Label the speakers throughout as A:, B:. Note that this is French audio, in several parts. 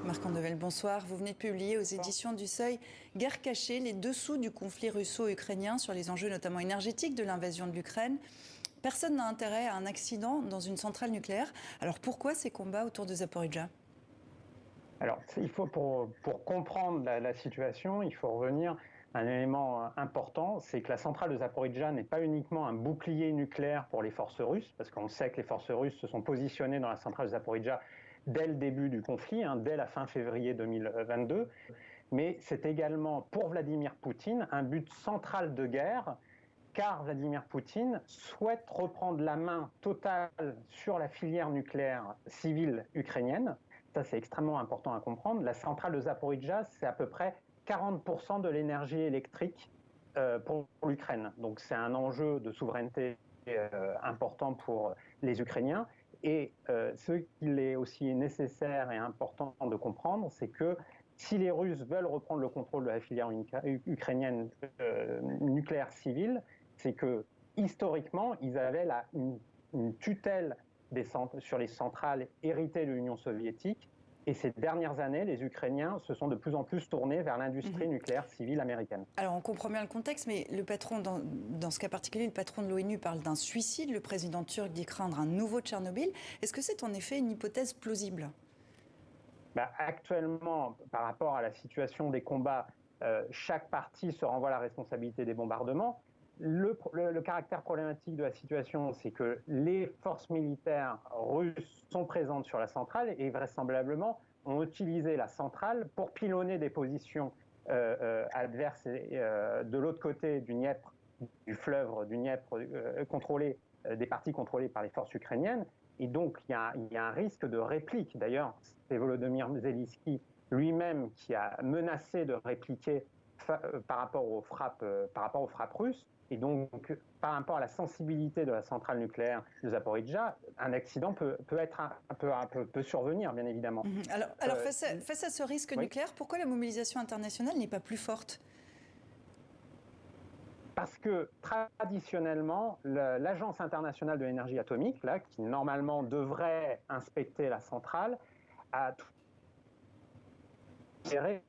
A: Marc Andevel, bonsoir. Vous venez de publier aux éditions du Seuil Guerre cachée, les dessous du conflit russo-ukrainien sur les enjeux notamment énergétiques de l'invasion de l'Ukraine. Personne n'a intérêt à un accident dans une centrale nucléaire. Alors pourquoi ces combats autour de Zaporijjia?
B: Alors, il faut pour comprendre la situation, il faut revenir à un élément important, c'est que la centrale de Zaporijjia n'est pas uniquement un bouclier nucléaire pour les forces russes, parce qu'on sait que les forces russes se sont positionnées dans la centrale de Zaporijjia dès le début du conflit, dès la fin février 2022, mais c'est également pour Vladimir Poutine un but central de guerre, car Vladimir Poutine souhaite reprendre la main totale sur la filière nucléaire civile ukrainienne. Ça, c'est extrêmement important à comprendre. La centrale de Zaporijjia, c'est à peu près 40% de l'énergie électrique pour l'Ukraine. Donc, c'est un enjeu de souveraineté important pour les Ukrainiens. Et ce qu'il est aussi nécessaire et important de comprendre, c'est que si les Russes veulent reprendre le contrôle de la filière ukrainienne nucléaire civile, c'est que historiquement, ils avaient une tutelle sur les centrales héritées de l'Union soviétique. Et ces dernières années, les Ukrainiens se sont de plus en plus tournés vers l'industrie nucléaire civile américaine.
A: Alors on comprend bien le contexte, mais le patron, dans ce cas particulier, le patron de l'ONU parle d'un suicide. Le président turc dit craindre un nouveau Tchernobyl. Est-ce que c'est en effet une hypothèse plausible?
B: Actuellement, par rapport à la situation des combats, chaque partie se renvoie la responsabilité des bombardements. Le caractère problématique de la situation, c'est que les forces militaires russes sont présentes sur la centrale et vraisemblablement ont utilisé la centrale pour pilonner des positions adverses de l'autre côté du Dniepr, du fleuve du Dniepr, des parties contrôlées par les forces ukrainiennes. Et donc, il y a un risque de réplique. D'ailleurs, c'est Volodymyr Zelensky lui-même qui a menacé de répliquer par rapport aux frappes russes. Et donc, par rapport à la sensibilité de la centrale nucléaire de Zaporijjia, un accident peut survenir, bien évidemment.
A: Alors face à ce risque nucléaire, pourquoi la mobilisation internationale n'est pas plus forte?
B: Parce que traditionnellement, l'Agence internationale de l'énergie atomique, là, qui normalement devrait inspecter la centrale, a considéré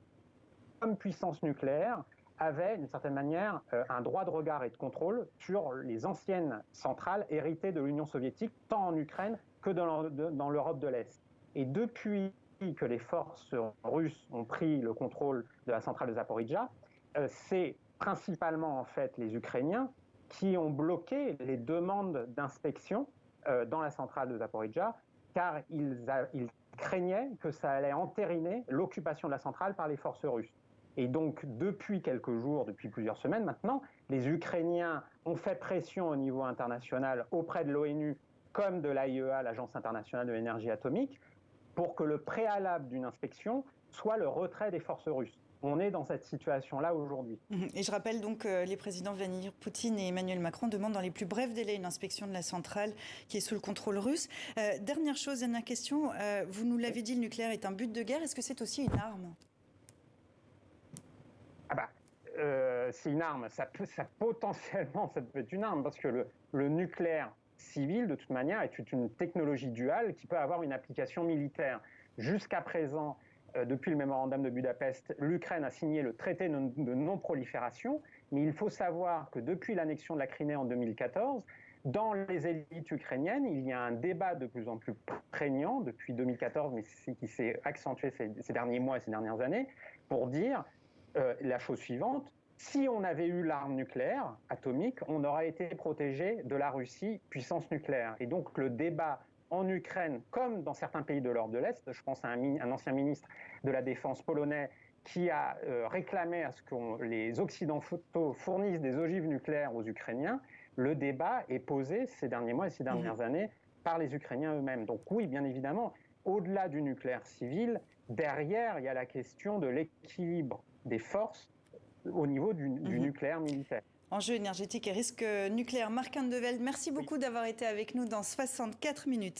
B: comme puissance nucléaire avait, d'une certaine manière, un droit de regard et de contrôle sur les anciennes centrales héritées de l'Union soviétique, tant en Ukraine que dans l'Europe de l'Est. Et depuis que les forces russes ont pris le contrôle de la centrale de Zaporijjia, c'est principalement en fait les Ukrainiens qui ont bloqué les demandes d'inspection dans la centrale de Zaporijjia, car ils craignaient que ça allait entériner l'occupation de la centrale par les forces russes. Et donc, depuis quelques jours, depuis plusieurs semaines maintenant, les Ukrainiens ont fait pression au niveau international auprès de l'ONU comme de l'AIEA, l'Agence internationale de l'énergie atomique, pour que le préalable d'une inspection soit le retrait des forces russes. On est dans cette situation-là aujourd'hui.
A: Et je rappelle donc que les présidents Vladimir Poutine et Emmanuel Macron demandent dans les plus brefs délais une inspection de la centrale qui est sous le contrôle russe. Dernière question, vous nous l'avez dit, le nucléaire est un but de guerre. Est-ce que c'est aussi une arme?
B: C'est une arme, potentiellement ça peut être une arme, parce que le nucléaire civil, de toute manière, est une technologie duale qui peut avoir une application militaire. Jusqu'à présent, depuis le mémorandum de Budapest, l'Ukraine a signé le traité de non-prolifération, mais il faut savoir que depuis l'annexion de la Crimée en 2014, dans les élites ukrainiennes, il y a un débat de plus en plus prégnant depuis 2014, mais qui s'est accentué ces derniers mois et ces dernières années, pour dire la chose suivante: si on avait eu l'arme nucléaire atomique, on aurait été protégé de la Russie, puissance nucléaire. Et donc le débat en Ukraine, comme dans certains pays de l'Europe de l'Est, je pense à un ancien ministre de la Défense polonais qui a réclamé à ce que les Occidentaux fournissent des ogives nucléaires aux Ukrainiens, le débat est posé ces derniers mois et ces dernières années par les Ukrainiens eux-mêmes. Donc oui, bien évidemment, au-delà du nucléaire civil, derrière, il y a la question de l'équilibre des forces au niveau du nucléaire militaire.
A: Enjeux énergétiques et risques nucléaires. Marc Andevel, merci beaucoup d'avoir été avec nous dans 64 minutes.